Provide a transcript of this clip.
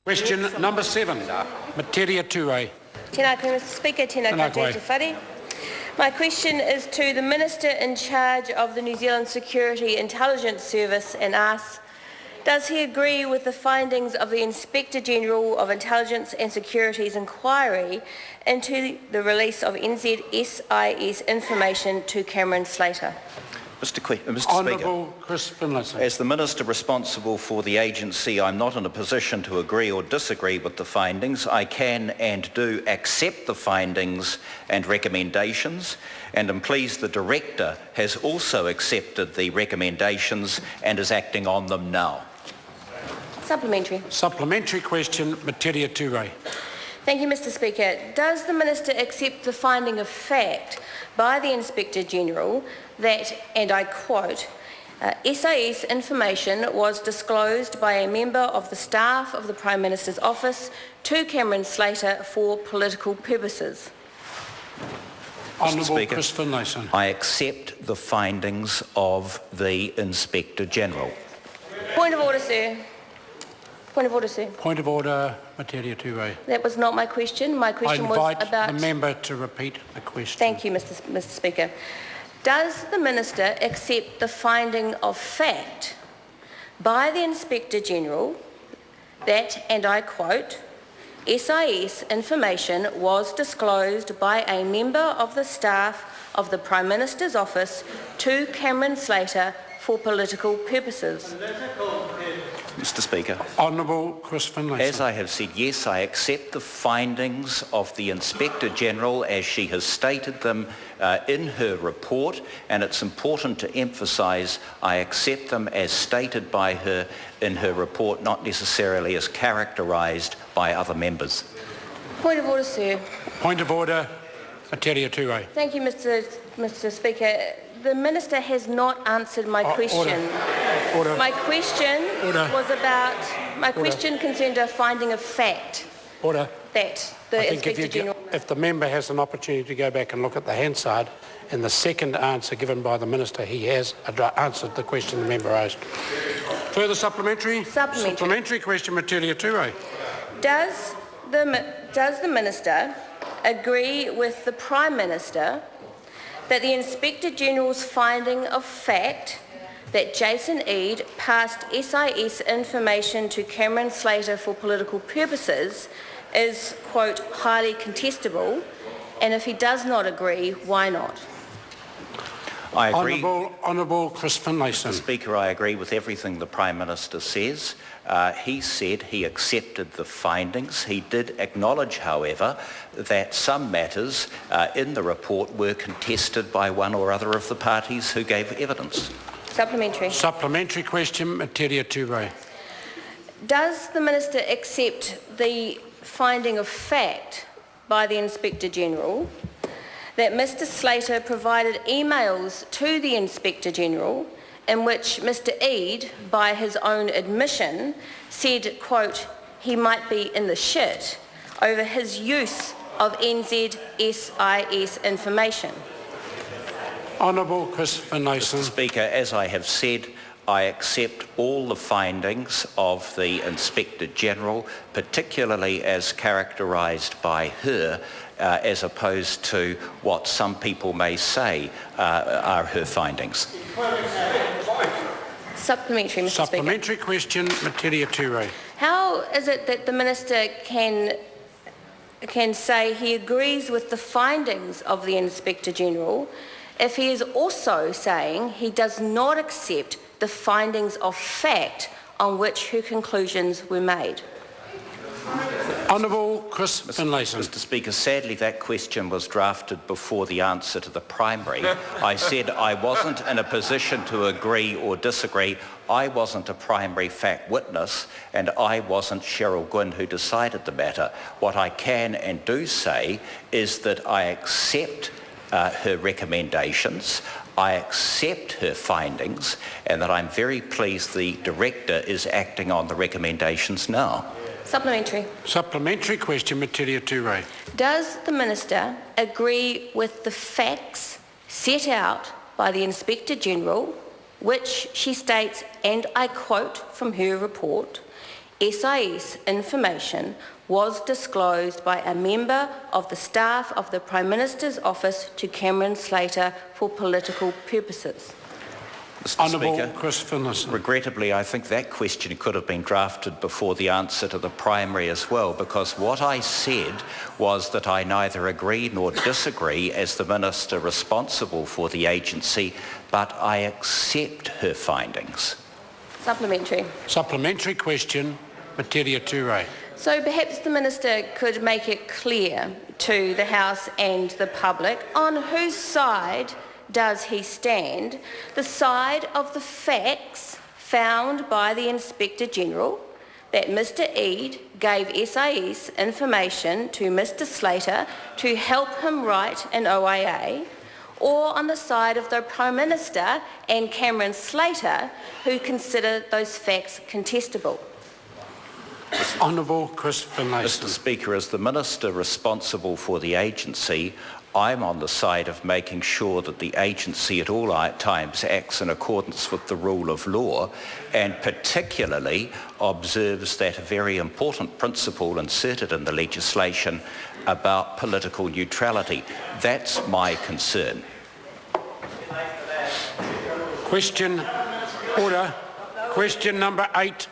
Question number 7, Metiria Turei. Tēnā koe, Mr Speaker, tēnā koutou te whare. My question is to the Minister in charge of the New Zealand Security Intelligence Service and asks, does he agree with the findings of the Inspector General of Intelligence and Security's inquiry into the release of NZSIS information to Cameron Slater? Mr. Honourable Chris Finlayson. As the Minister responsible for the agency, I'm not in a position to agree or disagree with the findings. I can and do accept the findings and recommendations, and I'm pleased the Director has also accepted the recommendations and is acting on them now. Supplementary. Supplementary question, Metiria Turei. Thank you, Mr Speaker. Does the Minister accept the finding of fact by the Inspector General that, and I quote, SIS information was disclosed by a member of the staff of the Prime Minister's office to Cameron Slater for political purposes? Honourable Chris Finlayson. I accept the findings of the Inspector General. Point of order, sir. Point of order, sir. Point of order, Metiria Turei. That was not my question. My question was about... I invite the member to repeat the question. Thank you, Mr Speaker. Does the Minister accept the finding of fact by the Inspector General that, and I quote, SIS information was disclosed by a member of the staff of the Prime Minister's office to Cameron Slater for political purposes? Mr. Speaker. Honourable Chris Finlayson. As I have said, yes, I accept the findings of the Inspector General as she has stated them in her report, and it's important to emphasise I accept them as stated by her in her report, not necessarily as characterised by other members. Point of order, sir. Point of order, Metiria Turei. Thank you, Mr Speaker. The Minister has not answered my question. Order. My question was about, my question concerned a finding of fact. Order. That the Inspector General... If the member has an opportunity to go back and look at the Hansard and the second answer given by the Minister, he has answered the question the member asked. Further supplementary? Supplementary question, Metiria Turei. Does the Minister agree with the Prime Minister that the Inspector General's finding of fact that Jason Eade passed SIS information to Cameron Slater for political purposes is, quote, highly contestable, and if he does not agree, why not? I agree. Honourable Chris Finlayson. Mr. Speaker, I agree with everything the Prime Minister says. He said he accepted the findings. He did acknowledge, however, that some matters in the report were contested by one or other of the parties who gave evidence. Supplementary. Supplementary question, Metiria Turei. Does the Minister accept the finding of fact by the Inspector General that Mr Slater provided emails to the Inspector General in which Mr Eade, by his own admission, said, quote, he might be in the shit over his use of NZSIS information? Honourable Chris Finlayson. Mr. Speaker, as I have said, I accept all the findings of the Inspector General, particularly as characterised by her, as opposed to what some people may say are her findings. Supplementary, Mr. Supplementary Speaker. question, Metiria Turei. How is it that the Minister can say he agrees with the findings of the Inspector General if he is also saying he does not accept the findings of fact on which her conclusions were made? Honourable Chris Finlayson. Mr. Speaker, sadly that question was drafted before the answer to the primary. I said I wasn't in a position to agree or disagree. I wasn't a primary fact witness, and I wasn't Cheryl Gwynne who decided the matter. What I can and do say is that I accept her recommendations, I accept her findings, and that I'm very pleased the Director is acting on the recommendations now. Supplementary. Supplementary question, Metiria Turei. Does the Minister agree with the facts set out by the Inspector General, which she states, and I quote from her report, SIS information was disclosed by a member of the staff of the Prime Minister's office to Cameron Slater for political purposes? Mr. Honourable Speaker, Chris Finlayson. regrettably, I think that question could have been drafted before the answer to the primary as well, because what I said was that I neither agree nor disagree as the Minister responsible for the agency, but I accept her findings. Supplementary. Supplementary question, Metiria Turei. So perhaps the Minister could make it clear to the House and the public on whose side does he stand, the side of the facts found by the Inspector General that Mr Eade gave SIS information to Mr Slater to help him write an OIA, or on the side of the Prime Minister and Cameron Slater who consider those facts contestable? Honourable Chris Finlayson. Mr. Speaker, as the Minister responsible for the agency, I'm on the side of making sure that the agency at all times acts in accordance with the rule of law and particularly observes that very important principle inserted in the legislation about political neutrality. That's my concern. Question, order. Question number 8,